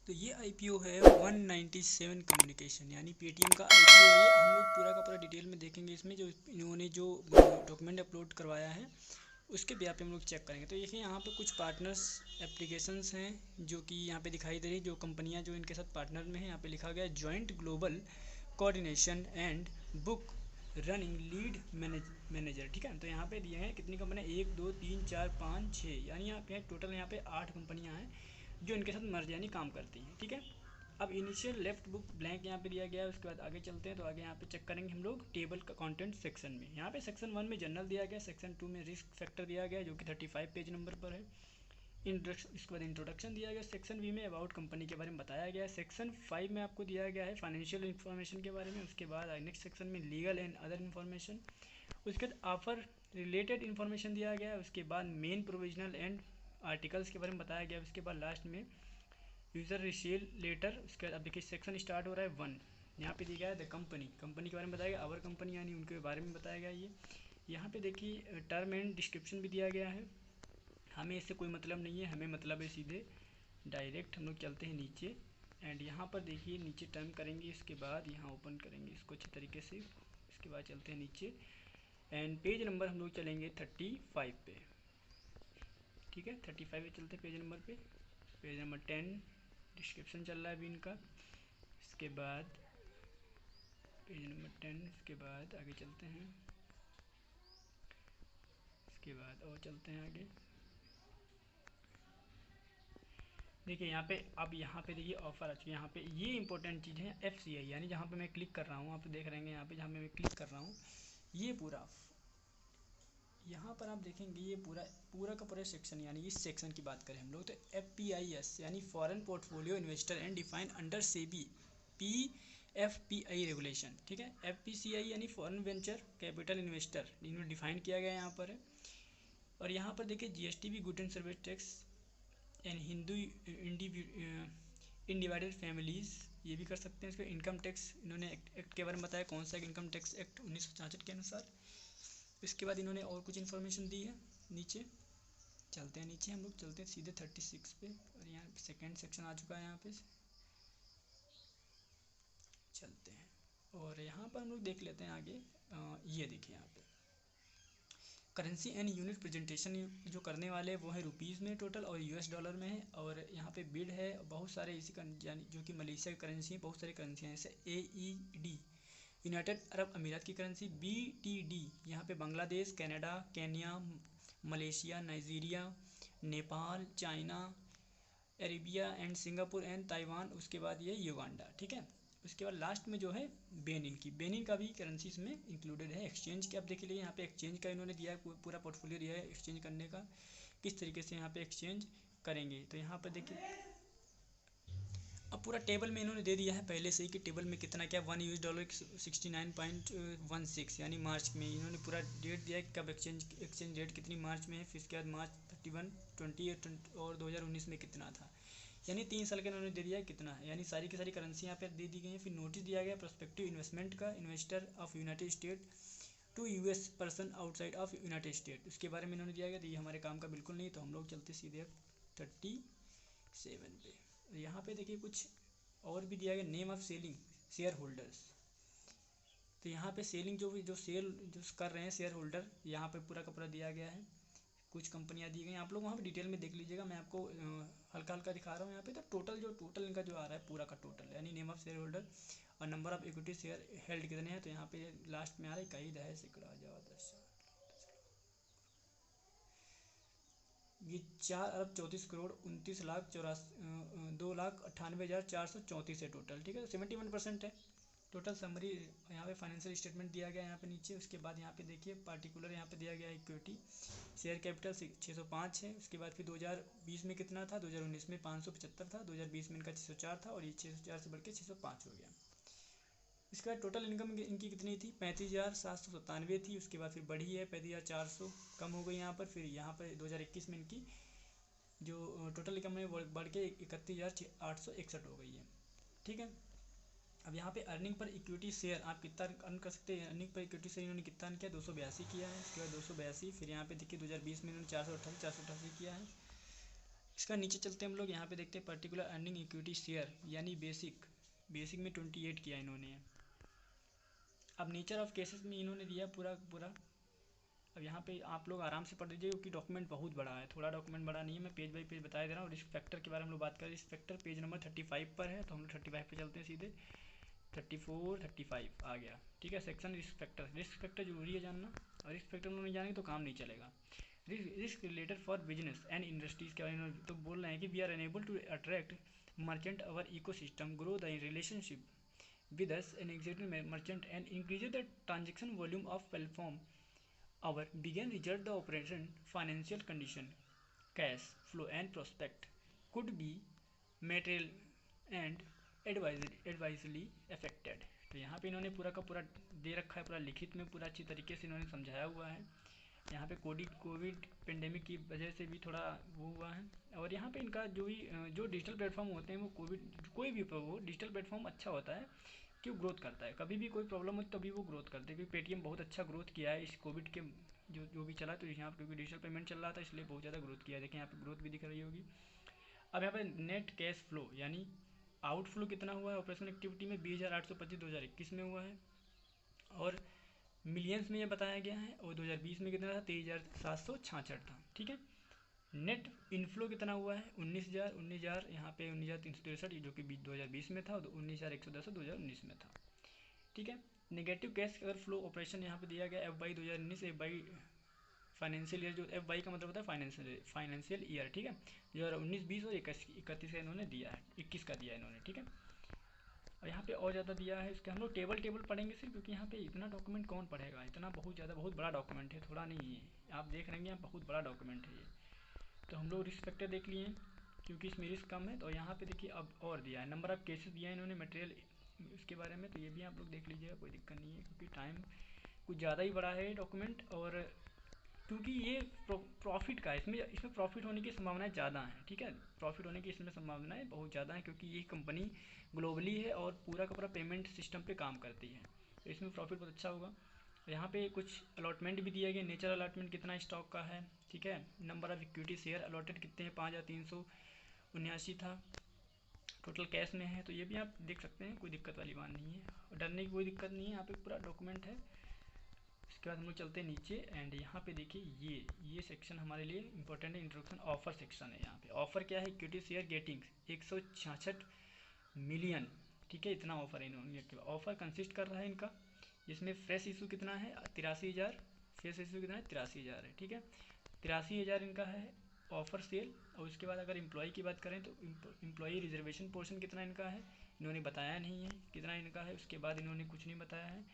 तो ये आईपीओ है 197 कम्युनिकेशन, यानी पेटीएम का आईपीओ है। ये हम लोग पूरा का पूरा डिटेल में देखेंगे। इसमें जो इन्होंने जो डॉक्यूमेंट अपलोड करवाया है उसके ब्याह पे हम लोग चेक करेंगे। तो देखिए यहाँ पे कुछ पार्टनर्स एप्लीकेशंस हैं जो कि यहाँ पे दिखाई दे रही, जो कंपनियाँ जो इनके साथ पार्टनर में है। यहाँ पे लिखा गया है joint global coordination and book running lead manager. ठीक है, तो यहाँ पे दिए हैं कितनी कंपनियाँ, 1 2 3 4 5 6, यानी यहाँ पे टोटल यहाँ पे 8 कंपनियाँ हैं जो इनके साथ मर्ज यानी काम करती हैं। ठीक है, अब इनिशियल लेफ्ट बुक ब्लैंक यहाँ पे दिया गया है। उसके बाद आगे चलते हैं, तो आगे यहाँ पे चेक करेंगे हम लोग टेबल का कंटेंट सेक्शन में। यहाँ पे सेक्शन 1 में जनरल दिया गया, सेक्शन 2 में रिस्क फैक्टर दिया गया जो कि 35 पेज नंबर पर है। इंट्रोडक्शन, इसके बाद इंट्रोडक्शन दिया गया। सेक्शन बी में अबाउट कंपनी के बारे में बताया गया है। सेक्शन 5 में आपको दिया गया है फाइनेंशियल इन्फॉर्मेशन के बारे में। उसके बाद नेक्स्ट सेक्शन में लीगल एंड अदर इन्फॉर्मेशन। उसके बाद ऑफर रिलेटेड इन्फॉर्मेशन दिया गया है। उसके बाद मेन प्रोविजनल एंड आर्टिकल्स के बारे में बताया गया। उसके बाद लास्ट में यूज़र रिसीव लेटर। उसके बाद अब देखिए सेक्शन स्टार्ट हो रहा है 1। यहाँ पे दिया गया है द कंपनी, कंपनी के बारे में बताया गया। आवर कंपनी यानी उनके बारे में बताया गया। ये यहाँ पे देखिए टर्म एंड डिस्क्रिप्शन भी दिया गया है। हमें इससे कोई मतलब नहीं है, हमें मतलब है सीधे डायरेक्ट हम लोग चलते हैं नीचे। एंड यहाँ पर देखिए नीचे टर्म करेंगे, इसके बाद यहाँ ओपन करेंगे इसको अच्छे तरीके से। इसके बाद चलते हैं नीचे एंड पेज नंबर हम लोग चलेंगे 35 पे। ठीक है, 35 पे चलते हैं पेज नंबर पे। पेज नंबर 10 डिस्क्रिप्शन चल रहा है अभी इनका। इसके बाद पेज नंबर 10, इसके बाद आगे चलते हैं। इसके बाद और चलते हैं आगे। देखिए यहाँ पे, अब यहाँ पे देखिए ऑफर आ चुकी है। यहाँ पे ये इंपॉर्टेंट चीज़ है FCI, यानी जहाँ पे मैं क्लिक कर रहा हूँ, आप देख रहे हैं यहाँ पे जहाँ मैं क्लिक कर रहा हूँ, ये पूरा यहाँ पर आप देखेंगे ये पूरा पूरा का पूरा सेक्शन, यानी इस सेक्शन की बात करें हम लोग तो FPIS यानी foreign portfolio investor and defined under SEBI PFPI regulation. ठीक है, FPCI यानी फॉरेन वेंचर कैपिटल इन्वेस्टर, इन्होंने डिफाइन किया गया यहाँ पर है। और यहाँ पर देखिए GST भी, good and service tax and Hindu undivided families, ये भी कर सकते हैं। इसका इनकम टैक्स इन्होंने एक्ट के बारे में बताया, कौन सा इनकम टैक्स एक्ट 1966 के अनुसार। इसके बाद इन्होंने और कुछ इन्फॉर्मेशन दी है। नीचे चलते हैं, नीचे हम लोग चलते हैं सीधे 36 पे, और यहाँ सेकेंड सेक्शन आ चुका है। यहाँ पे चलते हैं और यहाँ पर हम लोग देख लेते हैं आगे। ये देखिए यहाँ पे करेंसी एंड यूनिट प्रेजेंटेशन जो करने वाले वो है रुपीज़ में टोटल और US डॉलर में है। और यहाँ पे बिड है बहुत सारे इसी यानी जो कि मलेशिया की करेंसी है, बहुत सारी करेंसियाँ हैं जैसे AED यूनाइटेड अरब अमीरात की करेंसी, BTD यहाँ पे Bangladesh, Canada, Kenya, Malaysia, Nigeria, Nepal, China, Arabia and Singapore and Taiwan. उसके बाद ये युगांडा। ठीक है, उसके बाद लास्ट में जो है बेनिन की, बेनिन का भी करेंसी इसमें इंक्लूडेड है। एक्सचेंज के आप देख लीजिए यहाँ पे एक्सचेंज का इन्होंने दिया है, पूरा पोर्टफोलियो दिया है एक्सचेंज करने का, किस तरीके से यहाँ पे एक्सचेंज करेंगे। तो यहाँ पर देखिए अब पूरा टेबल में इन्होंने दे दिया है पहले से ही कि टेबल में कितना क्या, $1 $69.16, यानी मार्च में इन्होंने पूरा डेट दिया है कब एक्सचेंज डेट कितनी मार्च में है। फिर उसके बाद मार्च 31, 20 और 2019 में कितना था, यानी 3 साल का इन्होंने दे दिया है कितना है, यानी सारी की सारी करेंसी यहाँ पे दे दी गई है। फिर नोटिस दिया गया प्रोस्पेक्टिव इन्वेस्टमेंट का, investor of United State to US person outside of United State, उसके बारे में इन्होंने दिया गया। तो ये हमारे काम का बिल्कुल नहीं, तो हम लोग चलते सीधे 37 पे। यहाँ पे देखिए कुछ और भी दिया गया, name of selling share holders. तो यहाँ पे सेलिंग जो सेल जो कर रहे हैं शेयर होल्डर, यहाँ पे पूरा का पूरा दिया गया है। कुछ कंपनियाँ दी गई, आप लोग वहाँ पे डिटेल में देख लीजिएगा, मैं आपको हल्का हल्का दिखा रहा हूँ यहाँ पे। तो टोटल इनका जो आ रहा है पूरा का टोटल, यानी नेम ऑफ शेयर होल्डर और number of equity share held कितने हैं। तो यहाँ पे लास्ट में आ रहा है इकाई दहाई सैकड़ा हज़ार 10, ये 4 अरब 34 करोड़ 29 लाख 2,98,434 है टोटल। ठीक है, तो 71% है टोटल। समरी यहाँ पे फाइनेंशियल स्टेटमेंट दिया गया है यहाँ पे नीचे। उसके बाद यहाँ पे देखिए पार्टिकुलर यहाँ पे दिया गया है इक्विटी शेयर कैपिटल 605 है। उसके बाद फिर 2020 में कितना था, 2019 में 575 था, 2020 में इनका 604 था, और ये 604 से बढ़ के 605 हो गया। इसके बाद टोटल इनकम इनकी कितनी थी, 35,797 थी। उसके बाद फिर बढ़ी है 35,400 कम हो गई यहाँ पर। फिर यहाँ पर 2021 में इनकी जो टोटल इनकम है वो बढ़ के 31,861 हो गई है। ठीक है, अब यहाँ पे अर्निंग पर इक्विटी शेयर आप कितना अर्न कर सकते हैं। अर्निंग पर इक्विटी शेयर इन्होंने कितना अर्न किया, 282 किया है। उसके बाद 282, फिर यहाँ पे देखिए 2020 में इन्होंने 488 किया है। इसका नीचे चलते हैं हम लोग, यहाँ पे देखते हैं पर्टिकुलर अर्निंग इक्विटी शेयर यानी बेसिक में 28 किया इन्होंने। अब नेचर ऑफ केसेस में इन्होंने दिया पूरा पूरा। अब यहाँ पे आप लोग आराम से पढ़ लीजिए क्योंकि डॉक्यूमेंट बहुत बड़ा है, थोड़ा डॉक्यूमेंट बड़ा नहीं है, मैं पेज बाई पेज बता दे रहा हूँ। रिस्क फैक्टर के बारे में हम लोग बात करें, रिस्क फैक्टर पेज नंबर 35 पर है, तो हम लोग 35 पे चलते हैं सीधे। 34 35 आ गया, ठीक है। Section risk factor, risk factor जरूरी है जानना, और रिस्क फैक्टर नहीं जानेंगे तो काम नहीं चलेगा। Risk related for business and industries के बारे में तो बोल रहे हैं कि we are unable to attract merchant our ecosystem, grow the relationship with us an existing merchant and increase the transaction volume of platform. Our began result the operation financial condition, cash flow and prospect could be material and advisory affected। तो यहाँ पे इन्होंने पूरा का पूरा दे रखा है, पूरा लिखित में पूरा अच्छी तरीके से इन्होंने समझाया हुआ है। यहाँ पे कोविड पेंडेमिक की वजह से भी थोड़ा वो हुआ है, और यहाँ पे इनका जो भी जो डिजिटल प्लेटफॉर्म होते हैं वो कोई भी वो डिजिटल प्लेटफॉर्म अच्छा होता है, क्यों ग्रोथ करता है, कभी भी कोई प्रॉब्लम हो तभी वो ग्रोथ करते हैं, क्योंकि पेटीएम बहुत अच्छा ग्रोथ किया है इस कोविड के जो भी चला, तो यहाँ पर क्योंकि डिजिटल पेमेंट चल रहा था इसलिए बहुत ज़्यादा ग्रोथ किया है। देखें यहाँ पे ग्रोथ भी दिख रही होगी। अब यहाँ पे नेट कैश फ्लो यानी आउटफ्लो कितना हुआ है ऑपरेशन एक्टिविटी में, 20,825 2021 में हुआ है, और मिलियंस में ये बताया गया है, और 2020 में कितना था, 23,766 था, ठीक है। नेट इनफ्लो कितना हुआ है, 19,000 यहाँ पे 19,363 जो कि 2020 में था, और 19,110 2019 में था, ठीक है। नेगेटिव कैश अगर फ्लो ऑपरेशन यहाँ पे दिया गया FY 2019, FY फाइनेंशियल ईयर, जो FY का मतलब होता है फाइनेंशियल ईयर, ठीक है। 2019 20 और 21 का इन्होंने दिया है, 21 का दिया इन्होंने, ठीक है। और यहाँ पे और ज़्यादा दिया है इसके, हम लोग टेबल पढ़ेंगे सिर्फ, क्योंकि यहाँ पे इतना डॉक्यूमेंट कौन पढ़ेगा, इतना बहुत बड़ा डॉक्यूमेंट है, थोड़ा नहीं है, आप देख रहे हैं बहुत बड़ा डॉक्यूमेंट है ये। तो हम लोग रिस्क फैक्टर देख लिए क्योंकि इसमें रिस्क कम है, तो यहाँ पे देखिए अब और दिया है, नंबर ऑफ केसेस दिया है इन्होंने मटेरियल इसके बारे में, तो ये भी आप लोग देख लीजिएगा, कोई दिक्कत नहीं है, क्योंकि टाइम कुछ ज़्यादा ही बड़ा है डॉक्यूमेंट, और क्योंकि ये प्रॉफिट का है, इसमें प्रॉफिट होने की संभावनाएं ज़्यादा हैं, ठीक है। प्रॉफिट होने की इसमें संभावनाएं बहुत ज़्यादा हैं, क्योंकि ये कंपनी ग्लोबली है और पूरा का पूरा पेमेंट सिस्टम पे काम करती है, तो इसमें प्रॉफिट बहुत अच्छा होगा। यहाँ पे कुछ अलॉटमेंट भी दिया गया, नेचर अलॉटमेंट कितना स्टॉक का है, ठीक है। Number of equity share allotted कितने हैं, 5,379 था, टोटल कैश में है, तो ये भी आप देख सकते हैं, कोई दिक्कत वाली बात नहीं है, डरने की कोई दिक्कत नहीं है, यहाँ पे पूरा डॉक्यूमेंट है। इसके बाद हम लोग चलते हैं नीचे, एंड यहाँ पे देखिए ये सेक्शन हमारे लिए इंपॉर्टेंट है, इंट्रोडक्शन ऑफर सेक्शन है। यहाँ पे ऑफर क्या है, इक्विटी शेयर गेटिंग 166 मिलियन, ठीक है, इतना ऑफर है इन्होंने। ऑफर कंसिस्ट कर रहा है इनका, जिसमें फ्रेश इशू कितना है 83,000, फ्रेश इशू कितना है 83,000 है, ठीक है। 83,000 इनका है ऑफर सेल, और उसके बाद अगर एम्प्लॉय की बात करें तो एम्प्लॉय रिजर्वेशन पोर्शन कितना इनका है इन्होंने बताया नहीं है कितना इनका है, उसके बाद इन्होंने कुछ नहीं बताया है।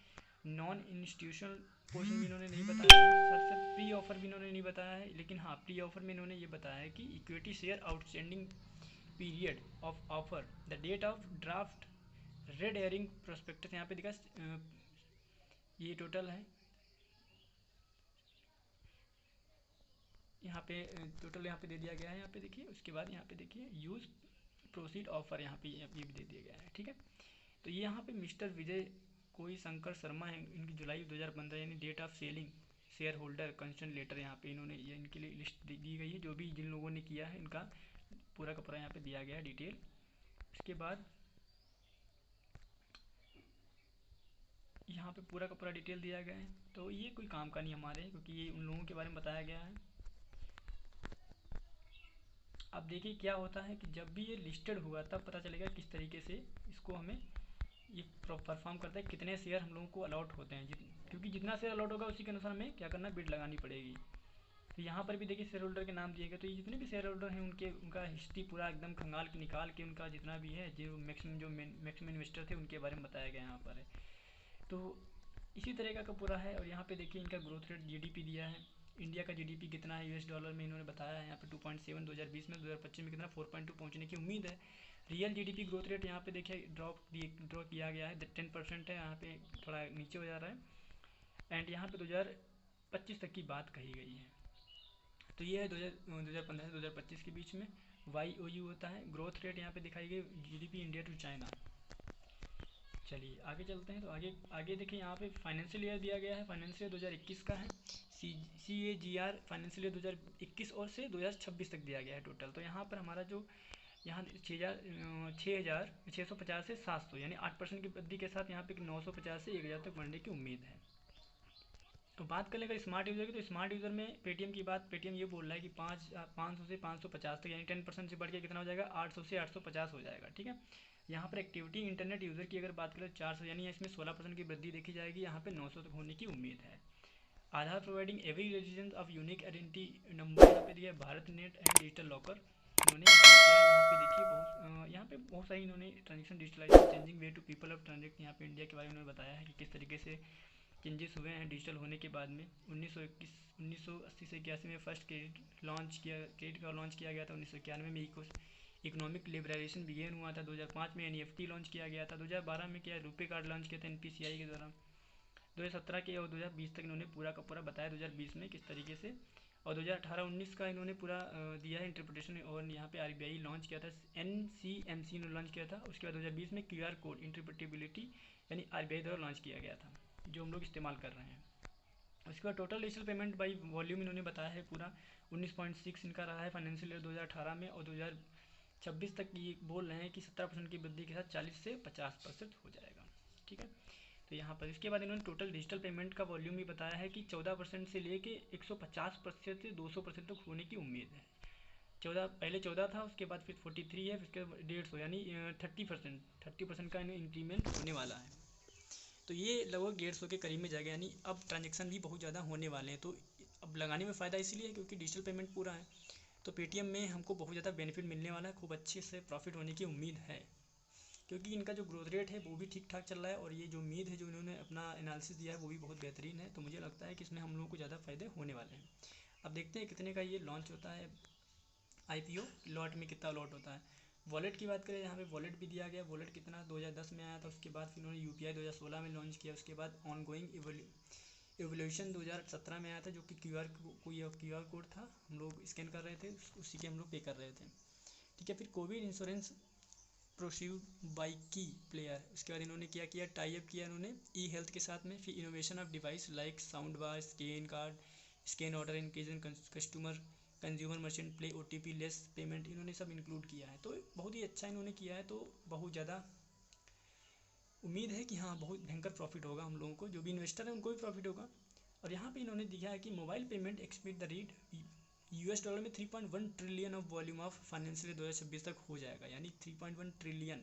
नॉन इंस्टीट्यूशनल पोर्शन भी इन्होंने नहीं बताया है, साथ साथ प्री ऑफर भी इन्होंने नहीं बताया है, लेकिन हाँ प्री ऑफर में इन्होंने ये बताया है कि equity share outstanding period of offer, the date of draft, red herring prospectus, यहाँ पे दिखा ये टोटल है, यहाँ पे टोटल यहाँ पे दे दिया गया है, यहाँ पे देखिए। उसके बाद यहाँ पे देखिए यूज़ प्रोसीड ऑफर, यहाँ पे ये भी दे दिया गया है, ठीक है। तो ये यहाँ पे मिस्टर विजय कोई शंकर शर्मा है, इनकी जुलाई 2015 यानी date of selling shareholder concern letter, यहाँ पे इन्होंने ये इनके लिए लिस्ट दी गई है, जो भी जिन लोगों ने किया है इनका पूरा का पूरा यहाँ पे दिया गया है डिटेल। इसके बाद यहाँ पे पूरा का पूरा डिटेल दिया गया है, तो ये कोई काम का नहीं हमारे, क्योंकि ये उन लोगों के बारे में बताया गया है। अब देखिए क्या होता है कि जब भी ये लिस्टेड हुआ तब पता चलेगा किस तरीके से इसको हमें ये परफॉर्म करता है, कितने शेयर हम लोगों को अलॉट होते हैं, क्योंकि जितना शेयर अलॉट होगा उसी के अनुसार हमें क्या करना, बिड लगानी पड़ेगी। तो यहाँ पर भी देखिए शेयर होल्डर के नाम दिए गए, तो ये जितने भी शेयर होल्डर हैं उनका हिस्ट्री पूरा एकदम खंगाल के निकाल के उनका जितना भी है, जो मैक्सिमम इन्वेस्टर थे उनके बारे में बताया गया यहाँ पर है। तो इसी तरीका का पूरा है, और यहाँ पे देखिए इनका ग्रोथ रेट GDP दिया है, इंडिया का GDP कितना है US डॉलर में इन्होंने बताया है, यहाँ पे 2.7 2020 में, 2025 में कितना 4.2 पहुँचने की उम्मीद है। रियल GDP ग्रोथ रेट यहाँ पे देखिए ड्रॉ किया गया है, 10% है, यहाँ पे थोड़ा नीचे हो जा रहा है, एंड यहाँ पे 2025 तक की बात कही गई है। तो ये है 2015 से 2025 के बीच में YOU होता है। ग्रोथ रेट यहाँ पे दिखाई गई GDP इंडिया टू चाइना। चलिए आगे चलते हैं, तो आगे देखिए यहाँ पे फाइनेंशियल ईयर दिया गया है, फाइनेंशियल 2021 का है, CAGR फाइनेंशियल ईयर 2021 और से 2026 तक दिया गया है टोटल। तो यहाँ पर हमारा जो यहाँ 6,650 से 700 यानी 8% की वृद्धि के साथ यहाँ पे 950 से 1,000 तक बढ़ने की उम्मीद है। तो बात कर लेकर स्मार्ट यूज़र की, तो स्मार्ट यूज़र में पेटीएम की बात, पेटीएम ये बोल रहा है कि 500 से 550 तक यानी 10% से बढ़ के कितना हो जाएगा, 800 से 850 हो जाएगा। ठीक है, यहाँ पर एक्टिविटी इंटरनेट यूज़र की अगर बात करें 400 यानी इसमें 16% की वृद्धि देखी जाएगी, यहाँ पे 900 तक होने की उम्मीद है। Aadhaar providing every residence of unique identity number, यहाँ पे दिया Bharat net and digital locker इन्होंने यहाँ पे देखिए यहाँ पे बहुत सारी इन्होंने transaction digitalisation changing way to people of transact, यहाँ पे इंडिया के बारे में उन्होंने बताया है कि किस तरीके से चेंजेस हुए हैं डिजिटल होने के बाद में। 1980 से 81 में फर्स्ट क्रेडिट कार्ड लॉन्च किया गया था। 1991 में इकोनॉमिक लिबरलाइजेशन बिगेन हुआ था। 2005 में NEFT लॉन्च किया गया था। 2012 में क्या रुपे कार्ड लॉन्च किया था NPCI के द्वारा। 2017 के और 2020 तक इन्होंने पूरा का पूरा बताया 2020 में किस तरीके से, और 2018-19 का इन्होंने पूरा दिया है इंटरप्रिटेशन। और यहाँ पे RBI लॉन्च किया था, NCMC ने लॉन्च किया था। उसके बाद 2020 में QR कोड इंटरप्रेटेबिलिटी यानी RBI द्वारा लॉन्च किया गया था, जो हम लोग इस्तेमाल कर रहे हैं। उसके बाद total digital payment by volume इन्होंने बताया है पूरा 19.6 इनका रहा है फाइनेंशियल ईयर 2018 में, और 2026 तक ये बोल रहे हैं कि 17% की वृद्धि के साथ 40 से 50% हो जाएगा। ठीक है, तो यहाँ पर इसके बाद इन्होंने टोटल डिजिटल पेमेंट का वॉल्यूम भी बताया है कि 14% से लेके 150% से 200% तक होने की उम्मीद है। 14 पहले 14 था, उसके बाद फिर 43 है, फिर 150 यानी 30% का इंक्रीमेंट होने वाला है। तो ये लगभग 150 के करीब में जाएगा, यानी अब ट्रांजेक्शन भी बहुत ज़्यादा होने वाले हैं। तो अब लगाने में फ़ायदा इसलिए है क्योंकि डिजिटल पेमेंट पूरा है, तो पेटीएम में हमको बहुत ज़्यादा बेनिफिट मिलने वाला है, खूब अच्छे से प्रॉफिट होने की उम्मीद है, क्योंकि इनका जो ग्रोथ रेट है वो भी ठीक ठाक चल रहा है, और ये जो उम्मीद है जो इन्होंने अपना एनालिसिस दिया है वो भी बहुत बेहतरीन है। तो मुझे लगता है कि इसमें हम लोगों को ज़्यादा फ़ायदे होने वाले हैं। अब देखते हैं कितने का ये लॉन्च होता है, IPO लॉट में कितना लॉट होता है। वॉलेट की बात करें, यहाँ पे वॉलेट भी दिया गया। वॉलेट कितना 2010 में आया था, उसके बाद फिर उन्होंने UPI 2016 में लॉन्च किया। उसके बाद ऑनगोइंग एवोल्यूशन 2017 में आया था, जो कि QR कोड था, हम लोग स्कैन कर रहे थे, उसी के हम लोग पे कर रहे थे। ठीक है, फिर कोविड इंश्योरेंस प्रोसीड बाई की प्लेयर, उसके बाद इन्होंने क्या किया, टाई अप किया इन्होंने E-हेल्थ के साथ में। फिर innovation of device like sound bar, scan card, scan order increase in consumer merchant play OTP less payment, इन्होंने सब इंक्लूड किया है। तो बहुत ही अच्छा इन्होंने किया है, तो बहुत ज़्यादा उम्मीद है कि हाँ बहुत भयंकर प्रॉफिट होगा हम लोगों को, जो भी इन्वेस्टर है उनको भी प्रॉफिट होगा। और यहाँ पे इन्होंने दिखा है कि mobile payment Expeed the read $US में 3.1 trillion of volume of financial 2026 तक हो जाएगा, यानी 3.1 ट्रिलियन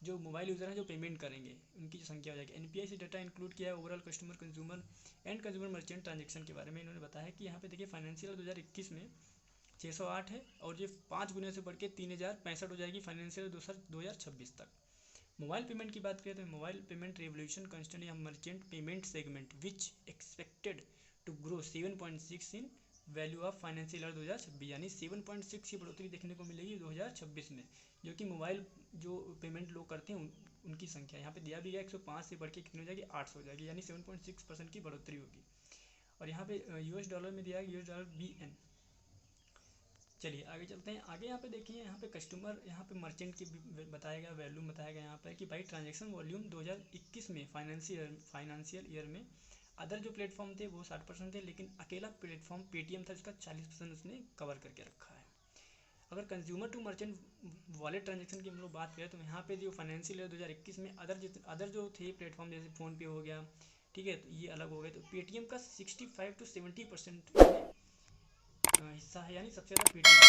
जो मोबाइल यूज़र हैं जो पेमेंट करेंगे उनकी जो संख्या हो जाएगी। NPI से डाटा इंक्लूड किया है overall customer consumer merchant transaction के बारे में इन्होंने बताया है कि यहाँ पे देखिए फाइनेंशियल 2021 में 608 है, और ये 5 गुने से बढ़ के 3065 हो जाएगी फाइनेंशियल 2026 तक। मोबाइल पेमेंट की बात करें तो मोबाइल पेमेंट रेवोल्यूशन कंस्टेंट या merchant payment segment which expected to grow 7.6 in value of financial year 2026, यानी 7.6 की बढ़ोतरी देखने को मिलेगी 2026 में, जो कि मोबाइल जो पेमेंट लोग करते हैं उनकी संख्या यहाँ पे दिया भी है 105 से बढ़ के कितनी हो जाएगी 800 हो जाएगी, यानी 7.6% की बढ़ोतरी होगी। और यहाँ पे $US में दिया है $BN। चलिए आगे चलते हैं। आगे यहाँ पे देखिए, यहाँ पे कस्टमर, यहाँ पे मर्चेंट की बताया गया, वैल्यूम बताया गया यहाँ पे कि भाई ट्रांजेक्शन वॉल्यूम 2021 में फाइनेंशियल ईयर में अदर जो प्लेटफॉर्म थे वो 60% थे, लेकिन अकेला प्लेटफॉर्म पेटीएम था जिसका 40% उसने कवर करके रखा है। अगर consumer to merchant wallet transaction की हम लोग बात करें तो यहाँ पे जो फाइनेंशियल ईयर 2021 में अदर जो थे प्लेटफॉर्म जैसे फ़ोनपे हो गया, ठीक है, तो ये अलग हो गए, तो पेटीएम का 65 to 70% हिस्सा है, यानी सबसे ज़्यादा पेटीएम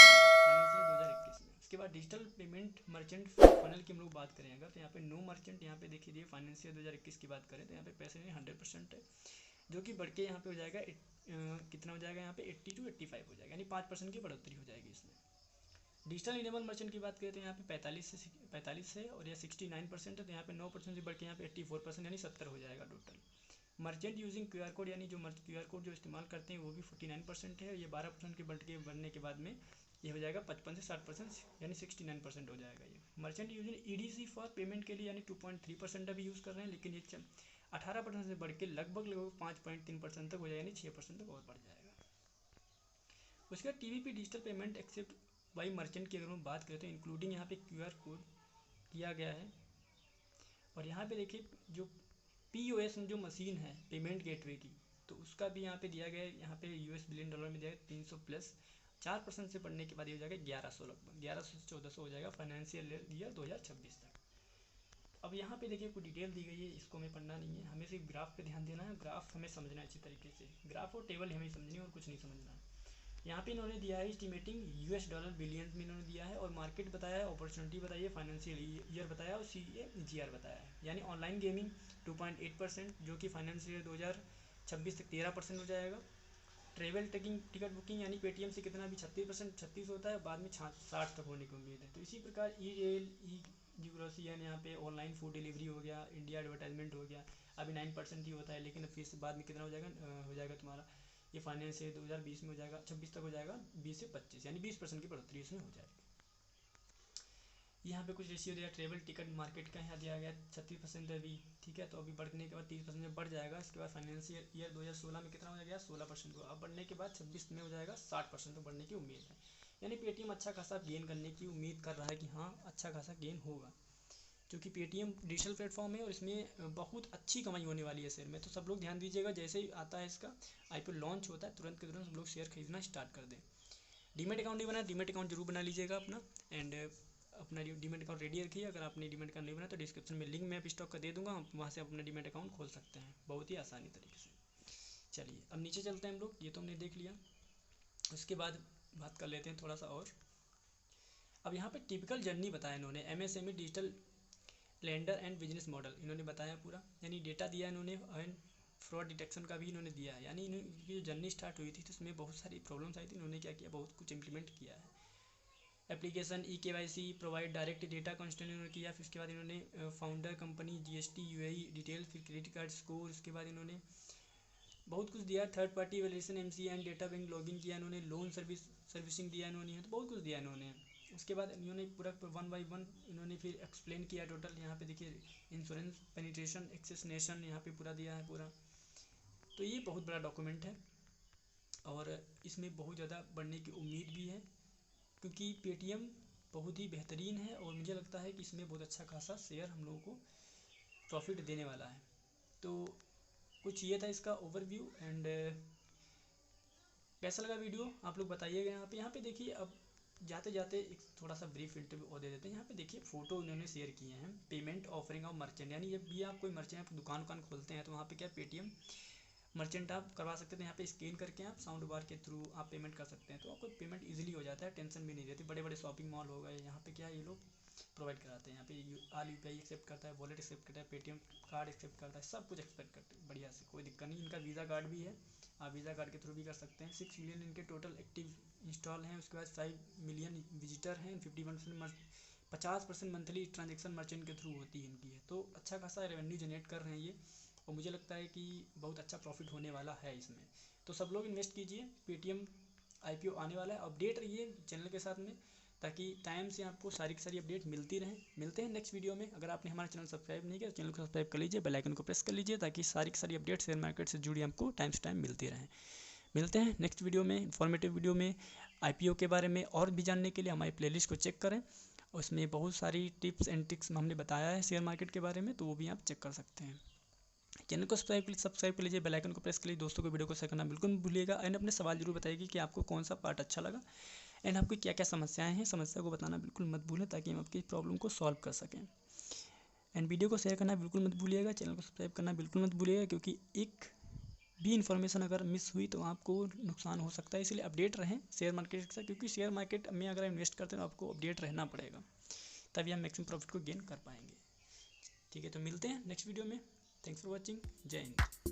फाइनेंशियल 2021 में। उसके बाद डिजिटल पेमेंट मर्चेंट फनल की हम लोग बात करें अगर, तो यहाँ पे नो मर्चेंट, यहाँ पे देखिए फाइनेंशियल 2021 की बात करें तो यहाँ पे पैसे 100% है, जो कि बढ़ के यहाँ पे हो जाएगा कितना हो जाएगा, यहाँ पे 80 to 85 हो जाएगा, यानी 5% की बढ़ोतरी हो जाएगी इसमें। डिजिटल इनेबल मर्चेंट की बात करें तो यहाँ पे 45 है, और यह 69% है, तो यहाँ पे 9% से बढ़ के यहाँ पे 84% यानी 70 हो जाएगा total. Merchant using QR code, यानी जो QR कोड जो इस्तेमाल करते हैं वो भी 49% है, ये 12% के बढ़ने के बाद में ये हो जाएगा 55 से 60%, यानी 69% हो जाएगा ये। Merchant using EDC for payment के लिए यानी 2.3% अभी यूज़ कर रहे हैं, लेकिन ये 18% से बढ़ के लगभग 5.3% तक हो जाएगा, यानी 6% तक और बढ़ जाएगा। उसके बाद TVP digital payment accept by merchant की अगर हम बात करें तो इंक्लूडिंग यहाँ पे QR कोड किया गया है। और यहाँ पे देखिए जो POS जो मशीन है पेमेंट गेटवे की, तो उसका भी यहाँ पे दिया गया है, यहाँ पे US बिलियन डॉलर में दिया है 300 प्लस 4% से बढ़ने के बाद ये हो जाएगा 1100, लगभग 1100 से 1400 हो जाएगा फाइनेंशियल ईयर 2026 तक। अब यहाँ पे देखिए कुछ डिटेल दी गई है, इसको हमें पढ़ना नहीं है, हमें सिर्फ ग्राफ पे ध्यान देना है, ग्राफ हमें समझना है अच्छी तरीके से, ग्राफ और टेबल हमें समझनी है और कुछ नहीं समझना है। यहाँ पे इन्होंने दिया है एस्टिमेटिंग US डॉलर बिलियन में इन्होंने दिया है, और मार्केट बताया है, अपॉर्चुनिटी बताई है, फाइनेंशियल ईयर बताया और CAGR बताया है। यानी ऑनलाइन गेमिंग 2.8%, जो कि फाइनेंशियल ईयर 2026 तक 13% हो जाएगा। ट्रेवल टिकट बुकिंग यानी पेटीएम से कितना भी 36% होता है, बाद में 60 तक होने की उम्मीद है। तो इसी प्रकार ई रेल, ई जियोग्राफी यानी यहाँ पे ऑनलाइन फूड डिलीवरी हो गया, इंडिया एडवर्टाइजमेंट हो गया, अभी 9% ही होता है, लेकिन फिर से बाद में कितना हो जाएगा तुम्हारा ये फाइनेंस ईयर 2020 में हो जाएगा, 26 तक हो जाएगा 20 से 25, यानी 20% की बढ़ोतरी इसमें हो जाएगी। यहाँ पे कुछ रेशियो दिया, ट्रेवल टिकट मार्केट का यहाँ दिया गया 36% अभी, ठीक है, तो अभी बढ़ने के बाद 30% में बढ़ जाएगा। इसके बाद फाइनेंशियल ईयर 2016 में कितना हो गया 16% को, अब बढ़ने के बाद 26 में हो जाएगा 60% तो बढ़ने की उम्मीद है। यानी पेटीएम अच्छा खासा गेन करने की उम्मीद कर रहा है कि हाँ अच्छा खासा गेन होगा, क्योंकि पेटीएम डिजिटल प्लेटफॉर्म है और इसमें बहुत अच्छी कमाई होने वाली है शेयर में। तो सब लोग ध्यान दीजिएगा, जैसे ही आता है इसका IPO लॉन्च होता है तुरंत के तुरंत सब लोग शेयर खरीदना स्टार्ट कर दें। डीमेट अकाउंट नहीं बना, डीमेट अकाउंट जरूर बना लीजिएगा अपना, एंड अपना डीमेट अकाउंट रेडी रखिए। अगर आपने डीमेट अकाउंट नहीं बना तो डिस्क्रिप्शन में लिंक मैं आप स्टॉक का दे दूँगा, आप वहाँ से अपना डीमेट अकाउंट खोल सकते हैं बहुत ही आसानी तरीके से। चलिए अब नीचे चलते हैं हम लोग, ये तो हमने देख लिया। उसके बाद बात कर लेते हैं थोड़ा सा और। अब यहाँ पे टिपिकल जर्नी बताया इन्होंने, MSME digital lender and business model इन्होंने बताया पूरा, यानी डेटा दिया इन्होंने, एंड फ्रॉड डिटेक्शन का भी इन्होंने दिया है। यानी इनकी जो जर्नी स्टार्ट हुई थी तो उसमें बहुत सारी प्रॉब्लम्स आई थी, इन्होंने क्या किया, बहुत कुछ इंप्लीमेंट किया है। Application EKYC provide direct data constant इन्होंने किया। फिर उसके बाद इन्होंने founder company GST UAE detail, फिर क्रेडिट कार्ड स्कोर, उसके बाद इन्होंने बहुत कुछ दिया। Third party valuation MCA and data bank login किया इन्होंने, लोन सर्विसिंग दिया इन्होंने, तो बहुत कुछ दिया इन्होंने। उसके बाद इन्होंने पूरा 1 बाय 1 इन्होंने फिर एक्सप्लेन किया टोटल। यहाँ पे देखिए इंश्योरेंस पेनिट्रेशन एक्सेसनेशन यहाँ पे पूरा दिया है पूरा। तो ये बहुत बड़ा डॉक्यूमेंट है और इसमें बहुत ज़्यादा बढ़ने की उम्मीद भी है, क्योंकि पेटीएम बहुत ही बेहतरीन है और मुझे लगता है कि इसमें बहुत अच्छा खासा शेयर हम लोगों को प्रॉफिट देने वाला है। तो कुछ ये था इसका ओवरव्यू, एंड कैसा लगा वीडियो आप लोग बताइएगा। यहाँ पे देखिए, अब जाते जाते एक थोड़ा सा ब्रीफ इंटरव्यू और दे देते हैं। यहाँ पे देखिए फोटो इन्होंने शेयर किए हैं, पेमेंट ऑफरिंग ऑफ मर्चेंट, यानी जब भी आप कोई मर्चेंट आप दुकान खोलते हैं तो वहाँ पे क्या पेटीएम मर्चेंट आप करवा सकते थे। यहाँ पे स्कैन करके आप साउंड बार के थ्रू आप पेमेंट कर सकते हैं, तो आपको पेमेंट इजीली हो जाता है, टेंशन भी नहीं रहती। बड़े बड़े शॉपिंग मॉल हो गए, यहाँ पे क्या ये लोग प्रोवाइड कराते हैं। यहाँ पे ऑल UPI एक्सेप्ट करता है, वॉलेट एक्सेप्ट करता है, पेटीएम कार्ड एक्सेप्ट करता है, सब कुछ एक्सेप्ट करते हैं बढ़िया से, कोई दिक्कत नहीं। इनका वीज़ा कार्ड भी है, आप वीज़ा कार्ड के थ्रू भी कर सकते हैं। 6 मिलियन इनके टोटल एक्टिव इंस्टॉल हैं। उसके बाद 5 मिलियन विजिटर हैं, 50% मंथली ट्रांजेक्शन मर्चेंट के थ्रू होती है इनकी है। तो अच्छा खासा रेवेन्यू जनरेट कर रहे हैं ये, और मुझे लगता है कि बहुत अच्छा प्रॉफिट होने वाला है इसमें। तो सब लोग इन्वेस्ट कीजिए, पेटीएम IPO आने वाला है। अपडेट रहिए चैनल के साथ में, ताकि टाइम से आपको सारी की सारी अपडेट मिलती रहें। मिलते हैं नेक्स्ट वीडियो में। अगर आपने हमारा चैनल सब्सक्राइब नहीं किया तो चैनल को सब्सक्राइब कर लीजिए, बेल आइकन को प्रेस कर लीजिए, ताकि सारी की सारी अपडेट शेयर मार्केट से जुड़ी आपको टाइम से टाइम मिलती रहें। मिलते हैं नेक्स्ट वीडियो में, इन्फॉर्मेटिव वीडियो में। IPO के बारे में और भी जानने के लिए हमारी प्लेलिस्ट को चेक करें, उसमें बहुत सारी टिप्स एंड ट्रिक्स हमने बताया है शेयर मार्केट के बारे में, तो वो भी आप चेक कर सकते हैं। चैनल को सब्सक्राइब कर लीजिए, बेल आइकन को प्रेस कर लीजिए। दोस्तों को वीडियो को शेयर करना बिल्कुल मत भूलिएगा, एंड अपने सवाल जरूर बताइए कि आपको कौन सा पार्ट अच्छा लगा, एंड आपकी क्या क्या समस्याएं हैं, समस्या को बताना बिल्कुल मत भूलें, ताकि हम आपकी प्रॉब्लम को सॉल्व कर सकें। एंड वीडियो को शेयर करना बिल्कुल मत भूलिएगा, चैनल को सब्सक्राइब करना बिल्कुल मत भूलिएगा, क्योंकि एक भी इन्फॉर्मेशन अगर मिस हुई तो आपको नुकसान हो सकता है। इसलिए अपडेट रहें शेयर मार्केट के साथ, क्योंकि शेयर मार्केट में अगर इन्वेस्ट करते हैं तो आपको अपडेट रहना पड़ेगा, तभी हम मैक्सिमम प्रॉफिट को गेन कर पाएंगे। ठीक है, तो मिलते हैं नेक्स्ट वीडियो में। थैंक्स फॉर वॉचिंग, जय हिंद।